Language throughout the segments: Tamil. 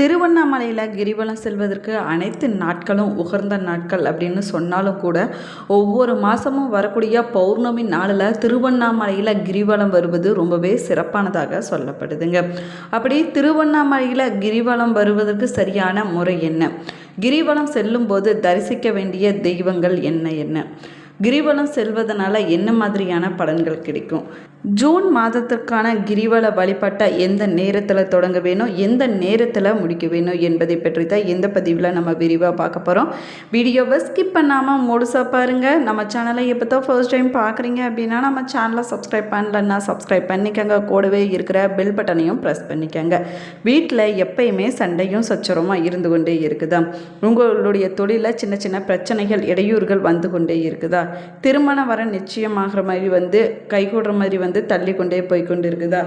திருவண்ணாமலையில் கிரிவலம் செல்வதற்கு அனைத்து நாட்களும் உகந்த நாட்கள் அப்படின்னு சொன்னாலும் கூட ஒவ்வொரு மாதமும் வரக்கூடிய பௌர்ணமி நாளில் திருவண்ணாமலையில் கிரிவலம் வருவது ரொம்பவே சிறப்பானதாக சொல்லப்படுதுங்க. அப்படி திருவண்ணாமலையில் கிரிவலம் வருவதற்கு சரியான முறை என்ன? கிரிவலம் செல்லும்போது தரிசிக்க வேண்டிய தெய்வங்கள் என்ன? கிரிவலம் செல்வதனால என்ன மாதிரியான பலன்கள் கிடைக்கும்? ஜூன் மாதத்திற்கான கிரிவல வழிபட்ட எந்த நேரத்தில் தொடங்க வேணும், எந்த நேரத்தில் முடிக்க வேணும் என்பதை பற்றி தான் இந்த பதிவில் நம்ம விரிவாக பார்க்க போகிறோம். வீடியோவை ஸ்கிப் பண்ணாமல் முழுசாக பாருங்கள். நம்ம சேனலை இப்போ தான் ஃபர்ஸ்ட் டைம் பார்க்குறீங்க அப்படின்னா நம்ம சேனலை சப்ஸ்கிரைப் பண்ணலன்னா சப்ஸ்கிரைப் பண்ணிக்கோங்க. கூடவே இருக்கிற பெல் பட்டனையும் ப்ரெஸ் பண்ணிக்கோங்க. வீட்டில் எப்பயுமே சண்டையும் சச்சரமாக இருந்து கொண்டே இருக்குதா? உங்களுடைய தொழிலில் சின்ன சின்ன பிரச்சனைகள் இடையூறுகள் வந்து கொண்டே இருக்குதா? திருமணம் வர நிச்சயமாகிற மாதிரி கைகூடுற மாதிரி தள்ளி கொண்டே போய்கொண்டு இருக்குதா?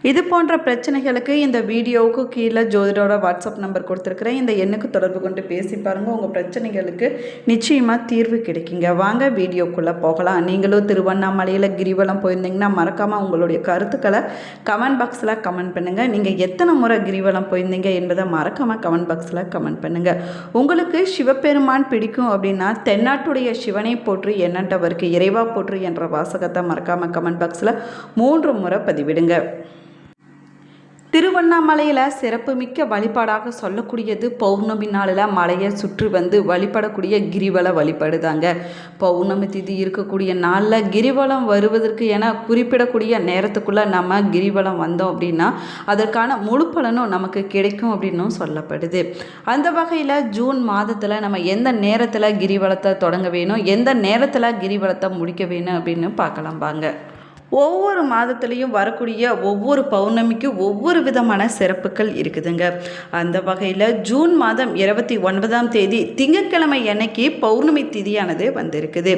இது போன்ற பிரச்சனைகளுக்கு இந்த வீடியோவுக்கு கீழே ஜோதிடரோட வாட்ஸ்அப் நம்பர் கொடுத்துருக்குறேன். இந்த எண்ணுக்கு தொடர்பு கொண்டு பேசி பாருங்கள். உங்கள் பிரச்சனைகளுக்கு நிச்சயமாக தீர்வு கிடைக்குங்க. வாங்க வீடியோக்குள்ளே போகலாம். நீங்களும் திருவண்ணாமலையில் கிரிவலம் போயிருந்தீங்கன்னா மறக்காமல் உங்களுடைய கருத்துக்களை கமெண்ட் பாக்ஸில் கமெண்ட் பண்ணுங்கள். நீங்கள் எத்தனை முறை கிரிவலம் போயிருந்தீங்க என்பதை மறக்காமல் கமெண்ட் பாக்ஸில் கமெண்ட் பண்ணுங்கள். உங்களுக்கு சிவபெருமான் பிடிக்கும் அப்படின்னா தென்னாட்டுடைய சிவனை போற்று எண்ணற்றவருக்கு இறைவா போற்று என்ற வாசகத்தை மறக்காமல் கமெண்ட் பாக்ஸில் 3 முறை பதிவிடுங்க. திருவண்ணாமலையில் சிறப்புமிக்க வழிபாடாக சொல்லக்கூடியது பௌர்ணமி நாளில் மலையை சுற்றி வழிபடக்கூடிய கிரிவல வழிபாடுதாங்க. பௌர்ணமி திதி இருக்கக்கூடிய நாளில் கிரிவலம் வருவதற்கு என குறிப்பிடக்கூடிய நேரத்துக்குள்ளே நம்ம கிரிவலம் வந்தோம் அப்படின்னா அதற்கான முழு பலனும் நமக்கு கிடைக்கும் அப்படின்னும் சொல்லப்படுது. அந்த வகையில் ஜூன் மாதத்தில் நம்ம எந்த நேரத்தில் கிரிவலத்தை தொடங்க வேணும், எந்த நேரத்தில் கிரிவலத்தை முடிக்க வேணும் அப்படின்னு பார்க்கலாம் வாங்க. ஒவ்வொரு மாதத்துலேயும் வரக்கூடிய ஒவ்வொரு பௌர்ணமிக்கும் ஒவ்வொரு விதமான சிறப்புகள் இருக்குதுங்க. அந்த வகையில் ஜூன் மாதம் 29ஆம் தேதி திங்கட்கிழமை அன்னைக்கு பௌர்ணமி திதியானது வந்திருக்குது.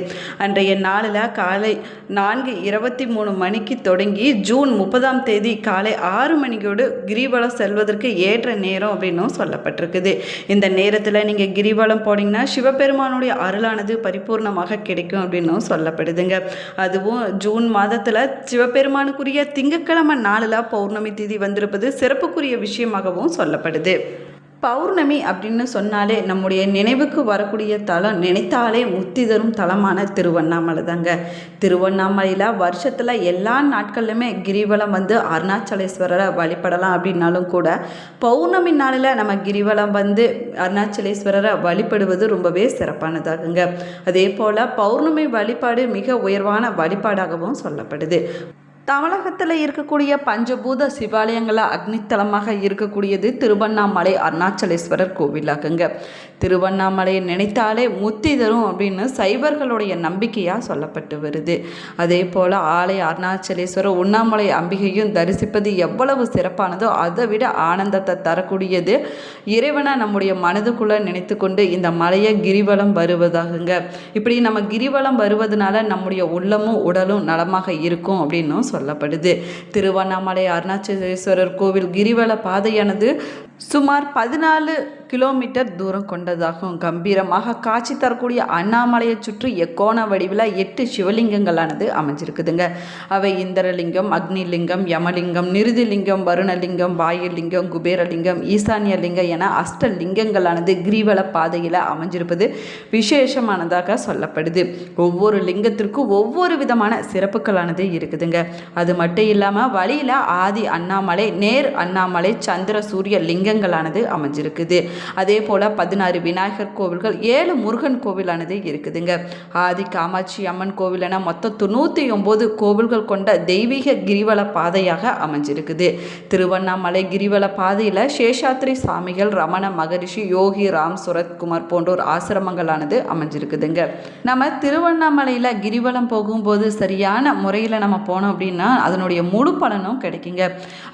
அன்றைய நாளில் காலை 4:23 மணிக்கு தொடங்கி ஜூன் 30ஆம் தேதி காலை 6 மணியோடு கிரிவலம் செல்வதற்கு ஏற்ற நேரம் அப்படின்னும் சொல்லப்பட்டிருக்குது. இந்த நேரத்தில் நீங்கள் கிரிவலம் போனீங்கன்னா சிவபெருமானுடைய அருளானது பரிபூர்ணமாக கிடைக்கும் அப்படின்னும் சொல்லப்படுதுங்க. அதுவும் ஜூன் மாதத்தில் சிவபெருமானுக்குரிய திங்கட்கிழமை நாளில் பௌர்ணமி திதி வந்திருப்பது சிறப்புக்குரிய விஷயமாகவும் சொல்லப்படுது. பௌர்ணமி அப்படின்னு சொன்னாலே நம்முடைய நினைவுக்கு வரக்கூடிய தலம், நினைத்தாலே முத்தி தரும் தலமான திருவண்ணாமலை தாங்க. திருவண்ணாமலையில் வருஷத்தில் எல்லா நாட்கள்லையுமே கிரிவலம் அருணாச்சலேஸ்வரரை வழிபடலாம். அப்படின்னாலும் கூட பௌர்ணமி நாளில் நம்ம கிரிவலம் அருணாச்சலேஸ்வரரை வழிபடுவது ரொம்பவே சிறப்பானதாகுங்க. அதே போல் பௌர்ணமி வழிபாடு மிக உயர்வான வழிபாடாகவும் சொல்லப்படுது. தமிழகத்தில் இருக்கக்கூடிய பஞ்சபூத சிவாலயங்களில் அக்னித்தலமாக இருக்கக்கூடியது திருவண்ணாமலை அருணாச்சலேஸ்வரர் கோவிலாகுங்க. திருவண்ணாமலையை நினைத்தாலே முத்தி தரும் அப்படின்னு சைவர்களுடைய நம்பிக்கையாக சொல்லப்பட்டு வருது. அதே போல் ஆலய அருணாச்சலேஸ்வரர் உண்ணாமலை அம்பிகையும் தரிசிப்பது எவ்வளவு சிறப்பானதோ அதை விட ஆனந்தத்தை தரக்கூடியது. இறைவனை நம்முடைய மனதுக்குள்ளே நினைத்து கொண்டு இந்த மலையை கிரிவலம் வருவதாகுங்க. இப்படி நம்ம கிரிவலம் வருவதனால நம்முடைய உள்ளமும் உடலும் நலமாக இருக்கும் அப்படின்னும் சொல்லப்படுது. திருவண்ணாமலை அருணாச்சலேஸ்வரர் கோவில் கிரிவல பாதையானது சுமார் 14 கிலோமீட்டர் தூரம் கொண்டதாகும். கம்பீரமாக காட்சி தரக்கூடிய அண்ணாமலையை சுற்றி எக்கோண வடிவில் 8 சிவலிங்கங்களானது அமைஞ்சிருக்குதுங்க. அவை இந்திரலிங்கம், அக்னிலிங்கம், யமலிங்கம், நிருதிலிங்கம், வருணலிங்கம், வாயுலிங்கம், குபேரலிங்கம், ஈசானியலிங்கம் என அஷ்டலிங்கங்களானது கிரிவல பாதையில் அமைஞ்சிருப்பது விசேஷமானதாக சொல்லப்படுது. ஒவ்வொரு லிங்கத்திற்கும் ஒவ்வொரு விதமான சிறப்புகளானது இருக்குதுங்க. அது மட்டும் இல்லாமல் வழியில் ஆதி அண்ணாமலை, நேர் அண்ணாமலை, சந்திர சூரிய லிங்கங்களானது அமைஞ்சிருக்குது. அதே போல் 16 விநாயகர் கோவில்கள், 7 முருகன் கோவிலானது இருக்குதுங்க. ஆதி காமாட்சி அம்மன் கோவில் என மொத்தம் 99 கோவில்கள் கொண்ட தெய்வீக கிரிவல பாதையாக அமைஞ்சிருக்குது. திருவண்ணாமலை கிரிவல பாதையில் சேஷாத்ரி சாமிகள், ரமண மகரிஷி, யோகி ராம் சுரத்குமார் போன்றோர் ஆசிரமங்களானது அமைஞ்சிருக்குதுங்க. நம்ம திருவண்ணாமலையில் கிரிவலம் போகும்போது சரியான முறையில் நம்ம போனோம் அப்படின்னா அதனுடைய முழு பலனும் கிடைக்குங்க.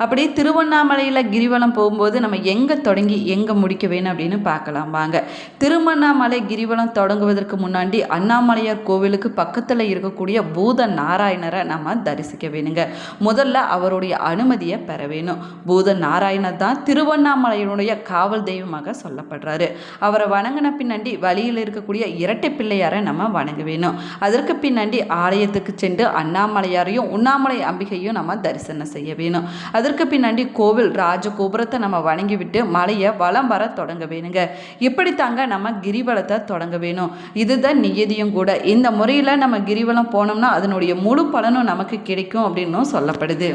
அப்படி திருவண்ணாமலையில் கிரிவலம் போகும்போது நம்ம எங்கே தொடங்கி எங்கே முடிக்க வேணும் அப்படின்னு பார்க்கலாம் வாங்க. திருவண்ணாமலை கிரிவலம் தொடங்குவதற்கு முன்னாடி அண்ணாமலையார் கோவிலுக்கு பக்கத்தில் இருக்கக்கூடிய பூத நாராயணரை நம்ம தரிசிக்க வேணுங்க. முதல்ல அவருடைய அனுமதியை பெற வேணும். பூத நாராயணர் தான் திருவண்ணாமலையினுடைய காவல் தெய்வமாக சொல்லப்படுறாரு. அவரை வணங்கின பின்னாடி வழியில் இருக்கக்கூடிய இரட்டை பிள்ளையாரை நம்ம வணங்க வேணும். அதற்கு பின்னாடி ஆலயத்துக்கு சென்று அண்ணாமலையாரையும் உண்ணாமலை அம்பிகையும் நம்ம தரிசனம் செய்ய வேணும். அதற்கு பின்னாடி கோவில் ராஜகோபுரத்தை நம்ம வணங்கி வாங்கிவிட்டு மலையை வலம் வர தொடங்க வேணுங்க. இப்படித்தாங்க நம்ம கிரிவலத்தை தொடங்க வேணும். இதுதான் நியதியும் கூட. இந்த முறையில் நம்ம கிரிவலம் போனோம்னா அதனுடைய முழு பலனும் நமக்கு கிடைக்கும் அப்படின்னும் சொல்லப்படுது.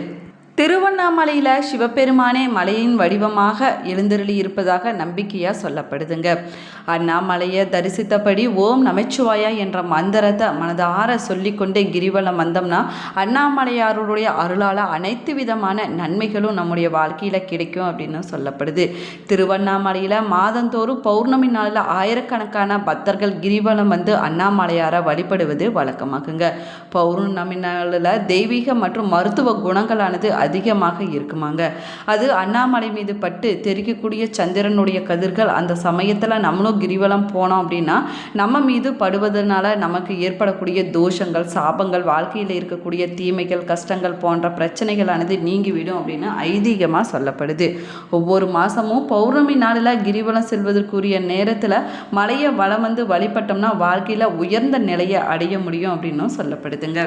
திருவண்ணாமலையில் சிவபெருமானே மலையின் வடிவமாக எழுந்தருளி இருப்பதாக நம்பிக்கையாக சொல்லப்படுதுங்க. அண்ணாமலையை தரிசித்தபடி ஓம் நமச்சிவாயா என்ற மந்திரத்தை மனதார சொல்லிக்கொண்டே கிரிவலம் வந்தோம்னா அண்ணாமலையாருடைய அருளால் அனைத்து விதமான நன்மைகளும் நம்முடைய வாழ்க்கையில் கிடைக்கும் அப்படின்னு சொல்லப்படுது. திருவண்ணாமலையில் மாதந்தோறும் பௌர்ணமி நாளில் ஆயிரக்கணக்கான பக்தர்கள் கிரிவலம் வந்து அண்ணாமலையாரை வழிபடுவது வழக்கமாகுங்க. பௌர்ணமி நாளில் தெய்வீக மற்றும் மருத்துவ குணங்களானது அதிகமாக இருக்குமாங்க. அது அண்ணாமலை மீது பட்டு தெரிக்கக்கூடிய சந்திரனுடைய கதிர்கள் அந்த சமயத்தில் நம்மளும் கிரிவலம் போனோம் அப்படின்னா நம்ம மீது படுவதனால நமக்கு ஏற்படக்கூடிய தோஷங்கள், சாபங்கள், வாழ்க்கையில் இருக்கக்கூடிய தீமைகள், கஷ்டங்கள் போன்ற பிரச்சனைகளானது நீங்கிவிடும் அப்படின்னு ஐதீகமாக சொல்லப்படுது. ஒவ்வொரு மாதமும் பௌர்ணமி நாளில் கிரிவலம் செல்வதற்குரிய நேரத்தில் மலையை வலம் வந்து வழிபட்டோம்னா வாழ்க்கையில் உயர்ந்த நிலையை அடைய முடியும் அப்படின்னும் சொல்லப்படுதுங்க.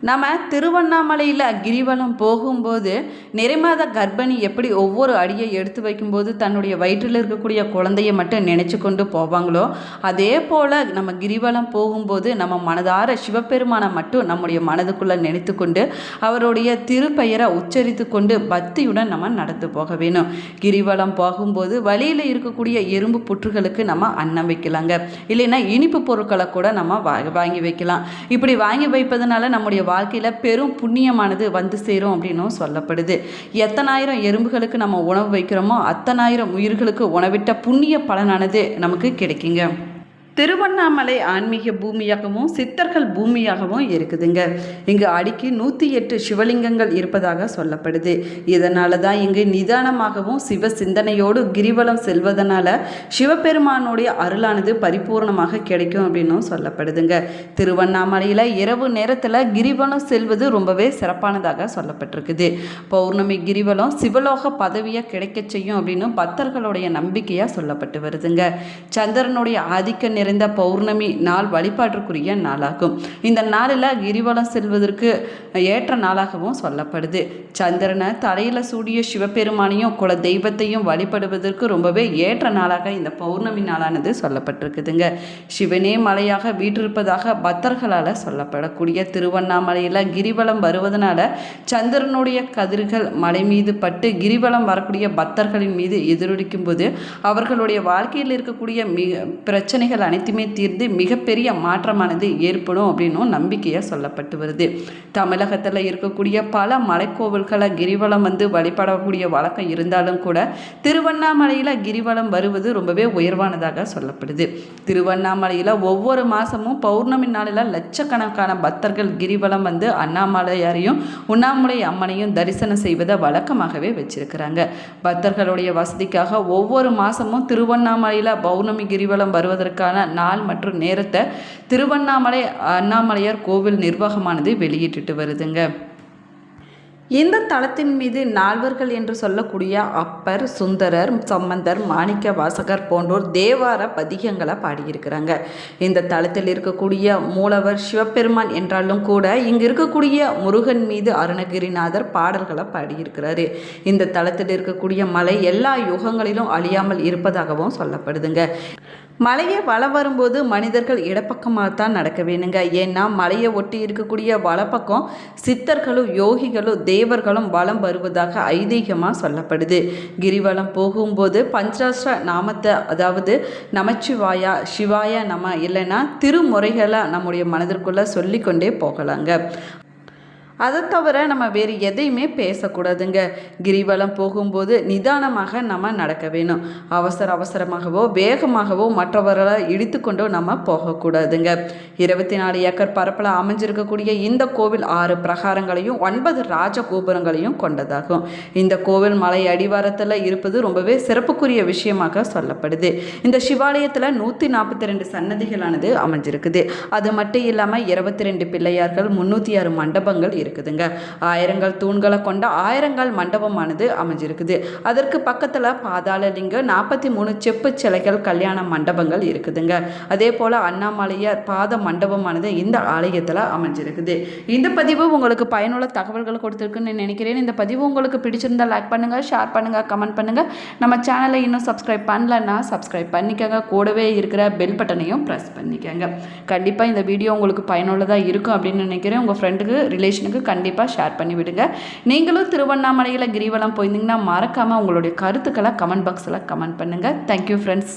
நம்ம திருவண்ணாமலையில் கிரிவலம் போகும்போது நிறைமாத கர்ப்பிணி எப்படி ஒவ்வொரு அடியை எடுத்து வைக்கும்போது தன்னுடைய வயிற்றில் இருக்கக்கூடிய குழந்தையை மட்டும் நினச்சி கொண்டு போவாங்களோ அதே போல் நம்ம கிரிவலம் போகும்போது நம்ம மனதார சிவபெருமானை மட்டும் நம்முடைய மனதுக்குள்ளே நினைத்து கொண்டு அவருடைய திருப்பெயரை உச்சரித்து கொண்டு பக்தியுடன் நம்ம நடந்து போக வேணும். கிரிவலம் போகும்போது வழியில் இருக்கக்கூடிய எறும்பு புற்றுகளுக்கு நம்ம அன்னம் வைக்கலாங்க. இல்லைன்னா இனிப்பு பொருட்களை கூட நம்ம வாங்கி வைக்கலாம். இப்படி வாங்கி வைப்பதனால நம்முடைய வாழ்க்கையில் பெரும் புண்ணியமானது வந்து சேரும் அப்படின்னும் சொல்லப்படுது. எத்தனாயிரம் எறும்புகளுக்கு நம்ம உணவு வைக்கிறோமோ அத்தனாயிரம் உயிர்களுக்கு உணவிட்ட புண்ணிய பலனானது நமக்கு கிடைக்குங்க. திருவண்ணாமலை ஆன்மீக பூமியாகவும் சித்தர்கள் பூமியாகவும் இருக்குதுங்க. இங்கு அடிக்கு 108 சிவலிங்கங்கள் இருப்பதாக சொல்லப்படுது. இதனால தான் இங்கு நிதானமாகவும் சிவ சிந்தனையோடு கிரிவலம் செல்வதனால சிவபெருமானுடைய அருளானது பரிபூர்ணமாக கிடைக்கும் அப்படின்னும் சொல்லப்படுதுங்க. திருவண்ணாமலையில் இரவு நேரத்தில் கிரிவலம் செல்வது ரொம்பவே சிறப்பானதாக சொல்லப்பட்டிருக்குது. பௌர்ணமி கிரிவலம் சிவலோக பதவியை கிடைக்க செய்யும் அப்படின்னு பக்தர்களுடைய நம்பிக்கையாக சொல்லப்பட்டு வருதுங்க. சந்திரனுடைய ஆதிக்க நிறைந்த பௌர்ணமி நாள் வழிபாட்டிற்குரிய நாளாகும். இந்த நாளில் கிரிவலம் செல்வதற்கு ஏற்ற நாளாகவும் சொல்லப்படுது. சந்திரனை தலையில் சூடிய சிவபெருமானையும் குல தெய்வத்தையும் வழிபடுவதற்கு ரொம்பவே ஏற்ற நாளாக இந்த பௌர்ணமி நாளானது சொல்லப்பட்டிருக்குதுங்க. சிவனே மலையாக வீற்றிருப்பதாக பக்தர்களால் சொல்லப்படக்கூடிய திருவண்ணாமலையில் கிரிவலம் வருவதனால சந்திரனுடைய கதிர்கள் மலை மீது பட்டு கிரிவலம் வரக்கூடிய பக்தர்களின் மீது எதிரொலிக்கும் போது அவர்களுடைய வாழ்க்கையில் இருக்கக்கூடிய பிரச்சனைகள் அனைத்துமே தீர்ந்து மிகப்பெரிய மாற்றமானது ஏற்படும் அப்படின்னும் நம்பிக்கையாக சொல்லப்பட்டு வருது. தமிழகத்தில் இருக்கக்கூடிய பல மலைக்கோவில்களை கிரிவலம் வந்து வழிபடக்கூடிய வழக்கம் இருந்தாலும் கூட திருவண்ணாமலையில் கிரிவலம் வருவது ரொம்பவே உயர்வானதாக சொல்லப்படுது. திருவண்ணாமலையில் ஒவ்வொரு மாதமும் பௌர்ணமி நாளில் லட்சக்கணக்கான பக்தர்கள் கிரிவலம் வந்து அண்ணாமலையாரையும் உண்ணாமுலை அம்மனையும் தரிசனம் செய்வதை வழக்கமாகவே வச்சிருக்கிறாங்க. பக்தர்களுடைய வசதிக்காக ஒவ்வொரு மாதமும் திருவண்ணாமலையில் பௌர்ணமி கிரிவலம் வருவதற்கான நாள் மற்றும் நேரத்தை திருவண்ணாமலை அண்ணாமலையார் கோவில் நிர்வாகமானது வெளியிட்டு வருதுங்க. இந்த தலத்தின் மீது நால்வர்கள் என்று சொல்லக்கூடிய அப்பர், சுந்தரர், சம்பந்தர், மாணிக்க வாசகர் போன்றோர் தேவார பதிகங்களை பாடியிருக்கிறாங்க. இந்த தலத்தில் இருக்கக்கூடிய மூலவர் சிவபெருமான் என்றாலும் கூட இங்கு இருக்கக்கூடிய முருகன் மீது அருணகிரிநாதர் பாடல்களை பாடியிருக்கிறாரு. இந்த தலத்தில் இருக்கக்கூடிய மலை எல்லா யுகங்களிலும் அழியாமல் இருப்பதாகவும் சொல்லப்படுதுங்க. மலையை வலம் வரும்போது மனிதர்கள் இடப்பக்கமாகத்தான் நடக்க வேணுங்க. ஏன்னா மலையை ஒட்டி இருக்கக்கூடிய வலப்பக்கம் சித்தர்களும் யோகிகளும் தேவர்களும் வலம் வருவதாக ஐதீகமாக சொல்லப்படுது. கிரிவலம் போகும்போது பஞ்சாஷ்ட நாமத்தை, அதாவது நமச்சிவாயா, சிவாய நம, இல்லைன்னா திருமுறைகளை நம்முடைய மனதிற்குள்ளே சொல்லிக்கொண்டே போகலாங்க. அதை தவிர நம்ம வேறு எதையுமே பேசக்கூடாதுங்க. கிரிவலம் போகும்போது நிதானமாக நம்ம நடக்க வேணும். அவசரமாகவோ வேகமாகவோ மற்றவர்களை இடித்து கொண்டோ நம்ம போகக்கூடாதுங்க. 24 ஏக்கர் பரப்பில் அமைஞ்சிருக்கக்கூடிய இந்த கோவில் 6 பிரகாரங்களையும் 9 ராஜ கோபுரங்களையும் கொண்டதாகும். இந்த கோவில் மலை அடிவாரத்தில் இருப்பது ரொம்பவே சிறப்புக்குரிய விஷயமாக சொல்லப்படுது. இந்த சிவாலயத்தில் 142 சன்னதிகளானது அமைஞ்சிருக்குது. அது மட்டும் இல்லாமல் 22 பிள்ளையார்கள், 306 மண்டபங்கள் இருக்கு. இருக்குதுங்க. ஆயிரங்கள் தூண்களை கொண்ட ஆயிரங்கால் மண்டபமானது அமைஞ்சிருக்குது. அதற்கு பக்கத்தில் பாதாளலிங்கம் 43 செப்பு சிலைகள் கல்யாண மண்டபங்கள் இருக்குதுங்க. அதே போல் அண்ணாமலையார் பாத மண்டபமானது இந்த ஆலயத்தில் அமைஞ்சிருக்குது. இந்த பதிவு உங்களுக்கு பயனுள்ள தகவல்கள் கொடுத்துருக்குன்னு நினைக்கிறேன். இந்த பதிவு உங்களுக்கு பிடிச்சிருந்தா லைக் பண்ணுங்கள், ஷேர் பண்ணுங்கள், கமெண்ட் பண்ணுங்கள். நம்ம சேனலை இன்னும் சப்ஸ்கிரைப் பண்ணலன்னா சப்ஸ்கிரைப் பண்ணிக்கோங்க. கூடவே இருக்கிற பெல் பட்டனையும் ப்ரெஸ் பண்ணிக்கோங்க. கண்டிப்பாக இந்த வீடியோ உங்களுக்கு பயனுள்ளதாக இருக்கும் அப்படின்னு நினைக்கிறேன். உங்கள் ஃப்ரெண்டுக்கு ரிலேஷனுக்கு கண்டிப்பாக ஷேர் பண்ணி விடுங்க. நீங்களும் திருவண்ணாமலையில் கிரிவலம் போயிருந்தீங்கன்னா மறக்காமல் உங்களுடைய கருத்துக்களை கமெண்ட் பாக்ஸில் கமெண்ட் பண்ணுங்கள். Thank you friends.